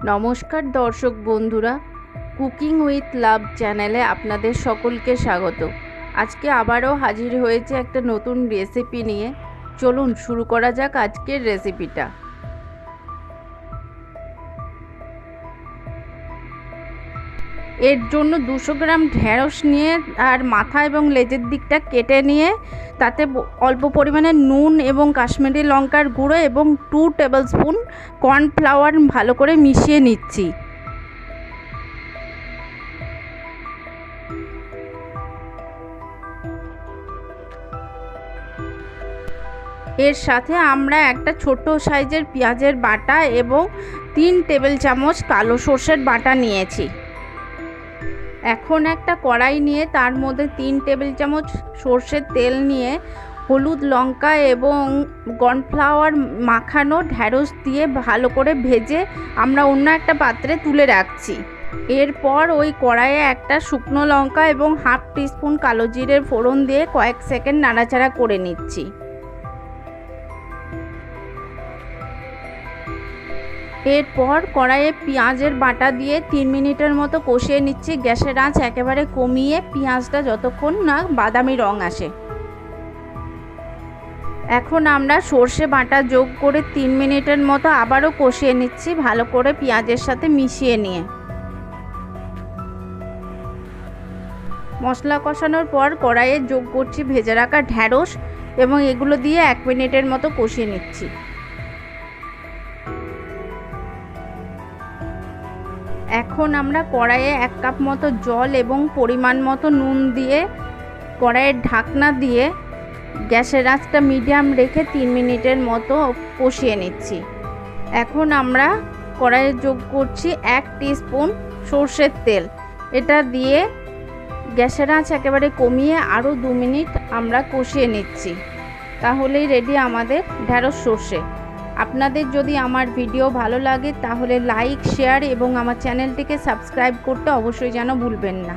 নমস্কার দর্শক বন্ধুরা, কুকিং উইথ লাভ চ্যানেলে আপনাদের সকলকে স্বাগত। আজকে আবারও হাজির হয়েছে একটা নতুন রেসিপি নিয়ে। চলুন শুরু করা যাক আজকের রেসিপিটা। এর জন্য 200 গ্রাম ঢেঁড়স নিয়ে আর মাথা এবং লেজের দিকটা কেটে নিয়ে তাতে অল্প পরিমাণে নুন এবং কাশ্মীরি লঙ্কার গুঁড়ো এবং 2 টেবিল স্পুন কর্নফ্লাওয়ার ভালো করে মিশিয়ে নিচ্ছি। এর সাথে আমরা একটা ছোট সাইজের পেঁয়াজের বাটা এবং 3 টেবিল চামচ কালো সর্ষের বাটা নিয়েছি। এখন একটা কড়াই নিয়ে তার মধ্যে 3 টেবিল চামচ সর্ষের তেল নিয়ে হলুদ, লঙ্কা এবং কর্নফ্লাওয়ার মাখানো ঢেঁড়স দিয়ে ভালো করে ভেজে আমরা অন্য একটা পাত্রে তুলে রাখছি। এরপর ওই কড়াইয়ে একটা শুকনো লঙ্কা এবং হাফ টিস্পুন কালো জিরের ফোড়ন দিয়ে কয়েক সেকেন্ড নাড়াচাড়া করে নিচ্ছি। এরপর কড়াইয়ে পেঁয়াজের বাটা দিয়ে 3 মিনিটের মতো কষিয়ে নিচ্ছি। গ্যাসের আঁচ একেবারে কমিয়ে পেঁয়াজটা যতক্ষণ না বাদামি রং আসে। এখন আমরা সর্ষে বাটা যোগ করে 3 মিনিটের মতো আবারও কষিয়ে নিচ্ছি, ভালো করে পেঁয়াজের সাথে মিশিয়ে নিয়ে। মশলা কষানোর পর কড়াইয়ে যোগ করছি ভেজে রাখা ঢেঁড়স এবং এগুলো দিয়ে 1 মিনিটের মতো কষিয়ে নিচ্ছি। এখন আমরা কড়াইয়ে 1 কাপ মতো জল এবং পরিমাণ মতো নুন দিয়ে কড়াইয়ের ঢাকনা দিয়ে গ্যাসের আঁচটা মিডিয়াম রেখে 3 মিনিটের মতো কষিয়ে নিচ্ছি। এখন আমরা কড়াইয়ে যোগ করছি 1 টিস্পুন সর্ষের তেল। এটা দিয়ে গ্যাসের আঁচ একেবারে কমিয়ে আরও 2 মিনিট আমরা কষিয়ে নিচ্ছি। তাহলেই রেডি আমাদের ঢেঁড়স সর্ষে। আপনাদের যদি আমার ভিডিও ভালো লাগে তাহলে লাইক, শেয়ার এবং আমার চ্যানেলটিকে সাবস্ক্রাইব করতে অবশ্যই যেন ভুলবেন না।